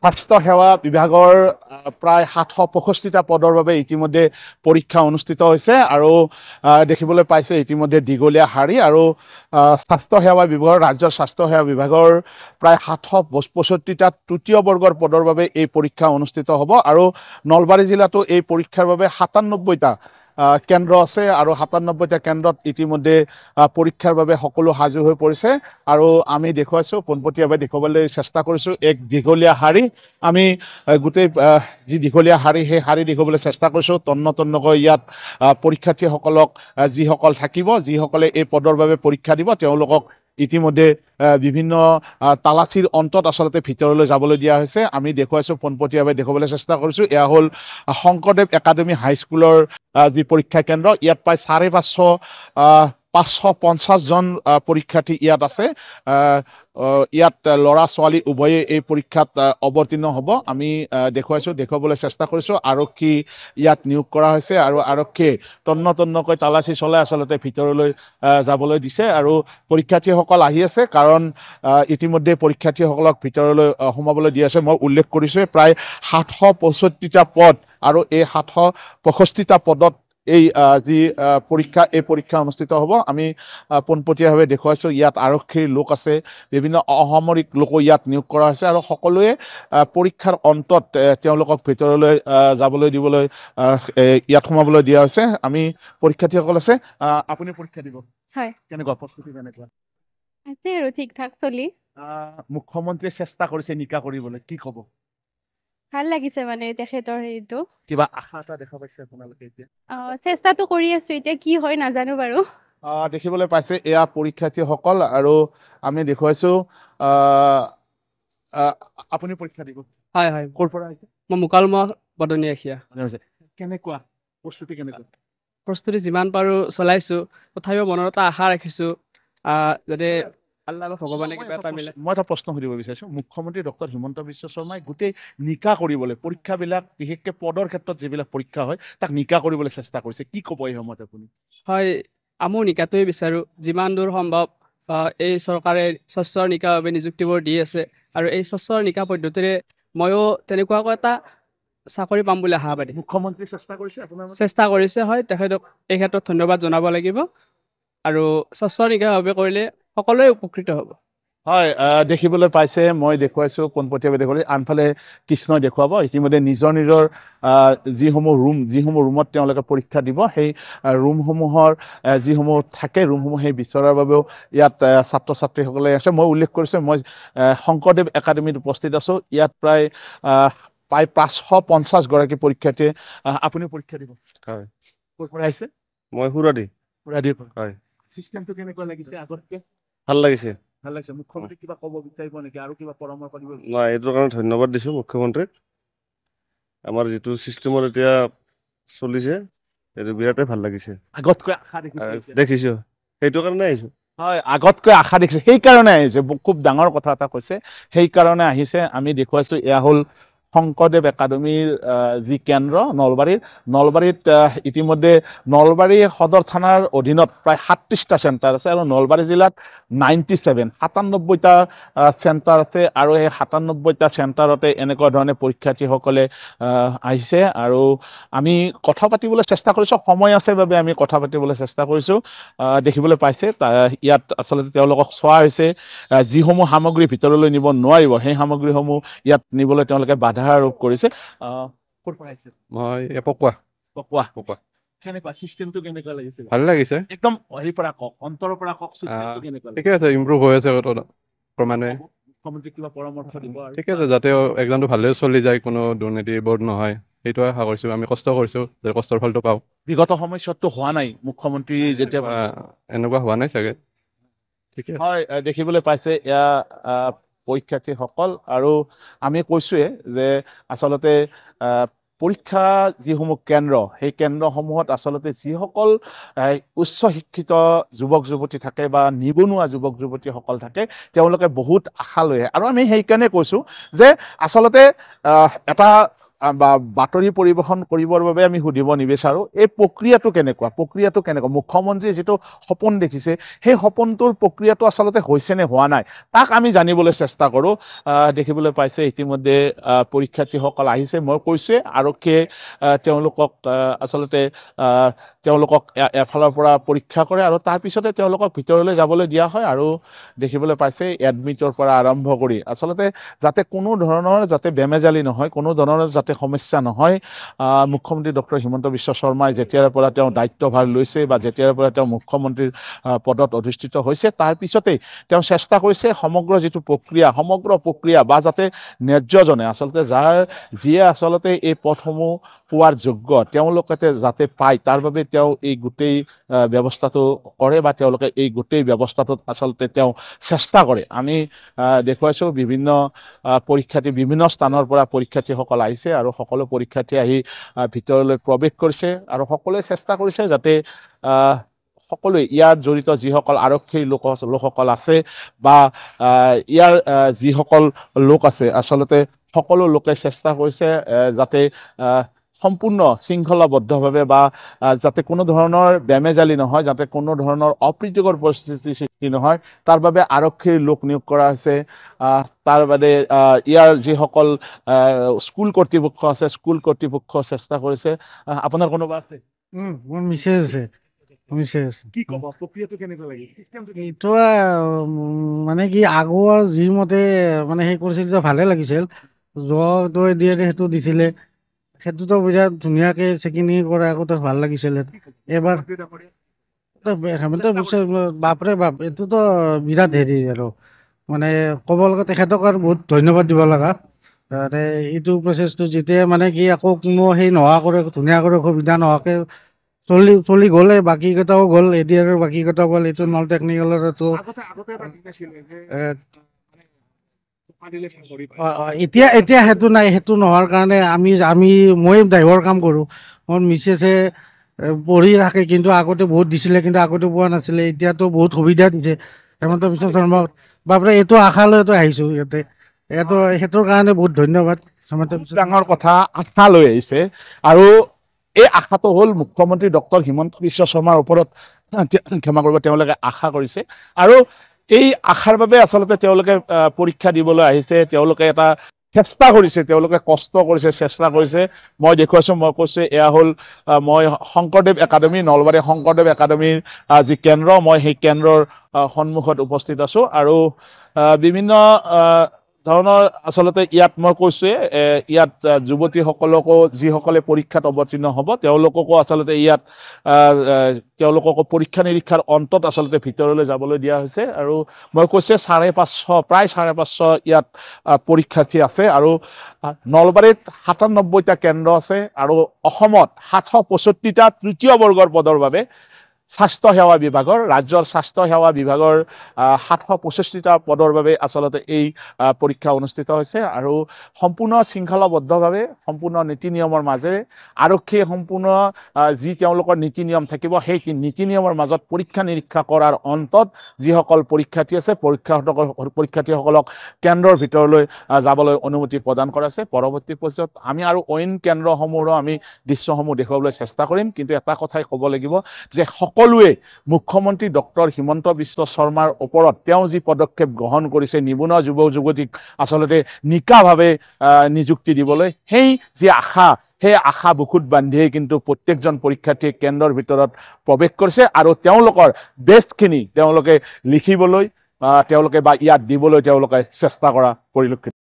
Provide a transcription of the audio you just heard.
স্বাস্থ্য সেৱা বিভাগৰ প্ৰায় ৭৬৫টা পদৰ বাবে ইতিমধ্যে পৰীক্ষা অনুষ্ঠিত হৈছে আৰু দেখিবলৈ পাইছে ইতিমধ্যে দীঘলীয়া শাৰী আৰু স্বাস্থ্য সেৱা বিভাগৰ ৰাজ্যৰ স্বাস্থ্য সেৱা বিভাগৰ প্ৰায় ৭৬৫টা তৃতীয় বৰ্গৰ পদৰ বাবে এই পৰীক্ষা অনুষ্ঠিত হ'ব আৰু নলবাৰী জিলাতো এই পৰীক্ষাৰ বাবে ৯৭টা কেন্দ্ৰ আছে আৰু ৯৭টা কেন্দ্ৰত ইতিমধ্যে পৰীক্ষাৰ বাবে সকলো সাজু হৈ পৰিছে আৰু আমি দেখুৱাইছো পোনপটীয়াভাৱে দেখুৱাবলৈ চেষ্টা কৰিছো এক দীঘলীয়া শাৰী আমি গোটেই যি দীঘলীয়া শাৰী সেই শাৰী দেখুৱাবলৈ চেষ্টা কৰিছো তন্নকৈ ইয়াত পৰীক্ষাৰ্থীসকলক যিসকল থাকিব যিসকলে এই পদৰ বাবে পৰীক্ষা দিব তেওঁলোকক ইতিমধ্যে বিভিন্ন তালাচীৰ অন্তত আচলতে ভিতৰলৈ যাবলৈ দিয়া হৈছে আমি দেখুৱাইছো পোনপটীয়াভাৱে দেখুৱাবলৈ চেষ্টা কৰিছো এয়া হ'ল শংকৰদেৱ একাডেমী হাইস্কুলৰ যি পৰীক্ষা কেন্দ্ৰ ইয়াত প্ৰায় ৫৫০ জন পৰীক্ষাৰ্থী ইয়াত আছে ইয়াত ল'ৰা ছোৱালী উভয়ে এই পৰীক্ষাত অৱতীৰ্ণ হ'ব আমি দেখুৱাবলৈ চেষ্টা কৰিছো আৰক্ষী ইয়াত নিয়োগ কৰা হৈছে আৰু আৰক্ষীয়ে তন্নকৈ তালাচী চলাই আচলতে ভিতৰলৈ যাবলৈ দিছে আৰু পৰীক্ষাৰ্থীসকল আহি আছে কাৰণ ইতিমধ্যে পৰীক্ষাৰ্থীসকলক ভিতৰলৈ সোমাবলৈ দি আছে মই উল্লেখ কৰিছো প্ৰায় ৭৬৫টা পদ আৰু এই ৭৬৫টা পদত এই যি পৰীক্ষা অনুষ্ঠিত হ'ব আমি পোনপটীয়াভাৱে দেখুৱাইছো ইয়াত আৰক্ষীৰ লোক আছে বিভিন্ন অসামৰিক লোকো ইয়াত নিয়োগ কৰা হৈছে আৰু সকলোৱে পৰীক্ষাৰ অন্তত তেওঁলোকক ভিতৰলৈ যাবলৈ দিবলৈ ইয়াত সোমাবলৈ দিয়া হৈছে আমি পৰীক্ষাৰ্থীসকল আছে আপুনি পৰীক্ষা দিব হয় কেনেকুৱা প্ৰস্তুতি কেনেকুৱা আছে আৰু ঠিক ঠাক চলি মুখ্যমন্ত্ৰীয়ে চেষ্টা কৰিছে নিকা কৰিবলৈ কি ক'ব ভাল লাগিছে মানে তেখেতৰ হেৰিটো কিবা আশা এটা দেখা পাইছে আপোনালোকে এতিয়া চেষ্টাটো কৰি আছো এতিয়া কি হয় নাজানো বাৰু দেখিবলৈ পাইছে এয়া পৰীক্ষাৰ্থীসকল আৰু আমি দেখুৱাইছো আপুনি পৰীক্ষা দিব হয় হয় ক'ৰ পৰা আহিছে মই মুকালমুৱা বদনী এখিয়া কেনেকুৱা প্ৰস্তুতি কেনেকুৱা প্ৰস্তুতি যিমান পাৰো চলাইছো তথাপিও মনত এটা আশা ৰাখিছো যাতে আল্লাহ বা ভগৱানে কিবা এটা মিলে মই এটা প্ৰশ্ন সুধিব বিচাৰিছো মুখ্যমন্ত্ৰী ডক্টৰ হিমন্ত বিশ্ব শৰ্মাই গোটেই নিকা কৰিবলৈ পৰীক্ষাবিলাক বিশেষকৈ পদৰ ক্ষেত্ৰত যিবিলাক পৰীক্ষা হয় তাক নিকা কৰিবলৈ চেষ্টা কৰিছে কি ক'ব এই সময়ত আপুনি হয় আমিও নিকাটোৱে বিচাৰো যিমান দূৰ সম্ভৱ এই চৰকাৰে স্বচ্ছৰ নিকা বাবে নিযুক্তিবোৰ দি আছে আৰু এই স্বচ্ছৰ নিকা পদ্ধতিৰে ময়ো তেনেকুৱাকৈ এটা চাকৰি পাম বুলি আশাবাদী মুখ্যমন্ত্ৰী চেষ্টা কৰিছে আপোনাৰ চেষ্টা কৰিছে হয় তেখেতক এই ক্ষেত্ৰত ধন্যবাদ জনাব লাগিব আৰু স্বচ্ছৰ নিকাভাৱে কৰিলে সকলোৱে উপকৃত হ'ব হয় দেখিবলৈ পাইছে মই দেখুৱাইছো পোনপটীয়াভাৱে দেখুৱাইছো আনফালে কৃষ্ণই দেখুৱাব ইতিমধ্যে নিজৰ যিসমূহ ৰুমত তেওঁলোকে পৰীক্ষা দিব সেই ৰুমসমূহৰ যিসমূহ থাকে ৰুমসমূহ সেই বিচৰাৰ বাবেও ইয়াত ছাত্ৰ ছাত্ৰীসকলে আছে মই উল্লেখ কৰিছো মই শংকৰদেৱ একাডেমীত উপস্থিত আছো ইয়াত প্ৰায় ৫৫০ গৰাকী পৰীক্ষাৰ্থীয়ে আপুনি পৰীক্ষা দিব হয় ক'ৰ পৰা আহিছে মই সুৰাদি হয় চিষ্টেমটো কেনেকুৱা লাগিছে আগতকে ভাল লাগিছে মুখ্যমন্ত্ৰী কিবা ক'ব বিচাৰিব নেকি আৰু কিবা পৰামৰ্শ দিব মই এইটোৰ কাৰণে ধন্যবাদ দিছো মুখ্যমন্ত্ৰীক আমাৰ যিটো চিষ্টেমৰ এতিয়া চলিছে এইটো বিৰাটেই ভাল লাগিছে আগতকৈ আশা দেখিছো সেইটো কাৰণে আহিছো হয় আগতকৈ আশা দেখিছে সেইকাৰণে আহিছে খুব ডাঙৰ কথা এটা কৈছে সেইকাৰণে আহিছে আমি দেখুৱাইছো এয়া হ'ল শংকৰদেৱ একাডেমীৰ যি কেন্দ্ৰ নলবাৰীত ইতিমধ্যে নলবাৰী সদৰ থানাৰ অধীনত প্ৰায় ৩৭টা চেণ্টাৰ আছে আৰু নলবাৰী জিলাত ৯৭টা চেণ্টাৰ আছে আৰু এই ৯৭টা চেণ্টাৰতে এনেকুৱা ধৰণে পৰীক্ষাৰ্থীসকলে আহিছে আৰু আমি কথা পাতিবলৈ চেষ্টা কৰিছো সময় আছে বাবে আমি কথা পাতিবলৈ চেষ্টা কৰিছো দেখিবলৈ পাইছে ইয়াত আচলতে তেওঁলোকক চোৱা হৈছে যিসমূহ সামগ্ৰী ভিতৰলৈ নিব নোৱাৰিব সেই সামগ্ৰীসমূহ ইয়াত নিবলৈ তেওঁলোকে বাধা আৰোপ কৰিছে ক'ৰ পৰা আহিছে মই পকোৱা কেনেকুৱা চিষ্টেমটো কেনেকুৱা লাগিছে ভাল লাগিছে একদম হেৰিৰ পৰা কওক অন্তৰৰ পৰা কওক চিষ্টেমটো কেনেকুৱা ঠিকে আছে ইম্প্ৰুভ হৈ আছে মানে মুখ্যমন্ত্ৰী কিবা পৰামৰ্শ দিব ঠিকে আছে যাতে এক্সামটো ভালে চলি যায় কোনো দুৰ্নীতি বোধ নহয় সেইটোৱে আশা কৰিছো আমি কষ্ট কৰিছো যে কষ্টৰ ফলটো পাওঁ বিগত সময়ছোৱাততো হোৱা নাই মুখ্যমন্ত্ৰী যেতিয়া এনেকুৱা হোৱা নাই চাগে ঠিকে হয় দেখিবলৈ পাইছে এয়া পৰীক্ষাৰ্থীসকল আৰু আমি কৈছোৱে যে আচলতে পৰীক্ষা যিসমূহ কেন্দ্ৰ সেই কেন্দ্ৰসমূহত আচলতে যিসকল উচ্চ শিক্ষিত যুৱক যুৱতী থাকে বা নিবনুৱা যুৱক যুৱতীসকল থাকে তেওঁলোকে বহুত আশা লৈ আহে আৰু আমি সেইকাৰণে কৈছো যে আচলতে এটা বা বাতৰি পৰিৱেশন কৰিবৰ বাবে আমি সুধিব নিবিচাৰো এই প্ৰক্ৰিয়াটো কেনেকুৱা মুখ্যমন্ত্ৰীয়ে যিটো সপোন দেখিছে সেই সপোনটোৰ প্ৰক্ৰিয়াটো আচলতে হৈছে নে হোৱা নাই তাক আমি জানিবলৈ চেষ্টা কৰো দেখিবলৈ পাইছে ইতিমধ্যে পৰীক্ষাৰ্থীসকল আহিছে মই কৈছোৱে আৰক্ষীয়ে তেওঁলোকক আচলতে তেওঁলোকক এফালৰ পৰা পৰীক্ষা কৰে আৰু তাৰ পিছতে তেওঁলোকক ভিতৰলৈ যাবলৈ দিয়া হয় আৰু দেখিবলৈ পাইছে এডমিটৰ পৰা আৰম্ভ কৰি আচলতে যাতে কোনো ধৰণৰ যাতে বেমেজালি নহয় কোনো ধৰণৰ যাতে সমস্যা নহয় মুখ্যমন্ত্ৰী ডক্টৰ হিমন্ত বিশ্ব শৰ্মাই যেতিয়াৰ পৰা তেওঁ দায়িত্বভাৰ লৈছে বা যেতিয়াৰ পৰা তেওঁ মুখ্যমন্ত্ৰীৰ পদত অধিষ্ঠিত হৈছে তাৰ পিছতেই তেওঁ চেষ্টা কৰিছে সমগ্ৰ প্ৰক্ৰিয়া বা যাতে ন্যায্যজনে আচলতে যিয়ে আচলতে এই পদসমূহ পোৱাৰ যোগ্য তেওঁলোকে যাতে পায় তাৰ বাবে তেওঁ এই গোটেই ব্যৱস্থাটো কৰে বা তেওঁলোকে এই গোটেই ব্যৱস্থাটোত আচলতে তেওঁ চেষ্টা কৰে আমি দেখুৱাইছো বিভিন্ন পৰীক্ষাৰ্থী বিভিন্ন স্থানৰ পৰা পৰীক্ষাৰ্থীসকল আহিছে আৰু সকলো পৰীক্ষাৰ্থী আহি ভিতৰলৈ প্ৰৱেশ কৰিছে আৰু সকলোৱে চেষ্টা কৰিছে যাতে সকলোৱে ইয়াৰ জড়িত যিসকল আৰক্ষীৰ লোকসকল আছে বা ইয়াৰ যিসকল লোক আছে আচলতে সকলো লোকে চেষ্টা কৰিছে যাতে সম্পূৰ্ণ শৃংখলাবদ্ধভাৱে বা যাতে কোনো ধৰণৰ বেমেজালি নহয় যাতে কোনো ধৰণৰ অপ্ৰীতিকৰ পৰিস্থিতিৰ সৃষ্টি নহয় তাৰ বাবে আৰক্ষীৰ লোক নিয়োগ কৰা হৈছে তাৰ বাদে ইয়াৰ যিসকল স্কুল কৰ্তৃপক্ষ আছে স্কুল কৰ্তৃপক্ষ চেষ্টা কৰিছে আপোনাৰ কোনোবা আছে মোৰ মিছেছ আছে কি ক'ব প্ৰক্ৰিয়াটো কেনেকুৱা লাগে চিষ্টেমটো এইটো মানে কি আগৰ যি মতে মানে সেই কৰিছিল যে ভালে লাগিছিল যোৱাটো দিয়ে সেইটো দিছিলে সেইটোতো বিৰাট ধুনীয়াকে চেকিং কৰে আগতে ভাল লাগিছিলে এবাৰ বাপৰে বাপ এইটোতো বিৰাট হেৰি আৰু মানে ক'ব লগা তেখেতক আৰু বহুত ধন্যবাদ দিব লগা এইটো প্ৰচেছটো যেতিয়া মানে কি আকৌ কোনো সেই নোহোৱা কৰে ধুনীয়া কৰে সুবিধা নোহোৱাকে চলি গ'লে বাকী কেইটাও গ'ল এডিআৰৰ বাকী কেইটাও গ'ল এইটো নল টেকনিকেলৰ এইটো এতিয়া সেইটো নাই সেইটো নোহোৱাৰ কাৰণে মই ড্ৰাইভাৰ কাম কৰোঁ মোৰ মিছেছে পঢ়ি থাকে কিন্তু আগতে বহুত দিছিলে কিন্তু আগতে পোৱা নাছিলে এতিয়াতো বহুত সুবিধা দিছে হেমন্ত বিশ্ব শৰ্মা বাপৰে এইটো আশা লৈতো আহিছো এইটো সেইটোৰ কাৰণে বহুত ধন্যবাদ হেমন্ত বিশ্ব ডাঙৰ কথা আশা লৈ আহিছে আৰু এই আশাটো হ'ল মুখ্যমন্ত্ৰী ডক্টৰ হিমন্ত বিশ্ব শৰ্মাৰ ওপৰত ক্ষমা কৰিব তেওঁলোকে আশা কৰিছে আৰু এই আশাৰ বাবে আচলতে তেওঁলোকে পৰীক্ষা দিবলৈ আহিছে তেওঁলোকে এটা চেষ্টা কৰিছে তেওঁলোকে কষ্ট কৰিছে চেষ্টা কৰিছে মই দেখুৱাইছো মই কৈছো এয়া হ'ল মই শংকৰদেৱ একাডেমী নলবাৰী শংকৰদেৱ একাডেমীৰ যি কেন্দ্ৰ মই সেই কেন্দ্ৰৰ সন্মুখত উপস্থিত আছো আৰু বিভিন্ন ধৰণৰ আচলতে ইয়াত মই কৈছোৱে ইয়াত যুৱতীসকলকো যিসকলে পৰীক্ষাত অৱতীৰ্ণ হ'ব তেওঁলোককো আচলতে ইয়াত তেওঁলোককো পৰীক্ষা নিৰীক্ষাৰ অন্তত আচলতে ভিতৰলৈ যাবলৈ দিয়া হৈছে আৰু মই কৈছোৱে প্ৰায় 550 ইয়াত পৰীক্ষাৰ্থী আছে আৰু নলবাৰীত 97টা কেন্দ্ৰ আছে আৰু অসমত 765টা তৃতীয় বৰ্গৰ পদৰ বাবে স্বাস্থ্য সেৱা বিভাগৰ ৰাজ্যৰ স্বাস্থ্য সেৱা বিভাগৰ 765টা পদৰ বাবে আচলতে এই পৰীক্ষা অনুষ্ঠিত হৈছে আৰু সম্পূৰ্ণ শৃংখলাবদ্ধভাৱে সম্পূৰ্ণ নীতি নিয়মৰ মাজেৰে আৰক্ষীয়ে সম্পূৰ্ণ যি তেওঁলোকৰ নীতি নিয়ম থাকিব সেই নীতি নিয়মৰ মাজত পৰীক্ষা নিৰীক্ষা কৰাৰ অন্তত যিসকল পৰীক্ষাৰ্থী আছে পৰীক্ষাৰ্থীসকলক কেন্দ্ৰৰ ভিতৰলৈ যাবলৈ অনুমতি প্ৰদান কৰা আছে পৰৱৰ্তী পৰ্যায়ত আমি আৰু অইন কেন্দ্ৰসমূহৰো আমি দৃশ্যসমূহ দেখুৱাবলৈ চেষ্টা কৰিম কিন্তু এটা কথাই ক'ব লাগিব যে সকলোৱে মুখ্যমন্ত্ৰী ডক্টৰ হিমন্ত বিশ্ব শৰ্মাৰ ওপৰত তেওঁ যি পদক্ষেপ গ্ৰহণ কৰিছে নিবনুৱা যুৱক-যুৱতীক আচলতে নিকাভাৱে নিযুক্তি দিবলৈ সেই যি আশা সেই আশা বুকুত বান্ধিয়ে কিন্তু প্ৰত্যেকজন পৰীক্ষাৰ্থীয়ে কেন্দ্ৰৰ ভিতৰত প্ৰৱেশ কৰিছে আৰু তেওঁলোকৰ বেষ্টখিনি তেওঁলোকে লিখিবলৈ তেওঁলোকে বা ইয়াত দিবলৈ তেওঁলোকে চেষ্টা কৰা পৰিলক্ষিত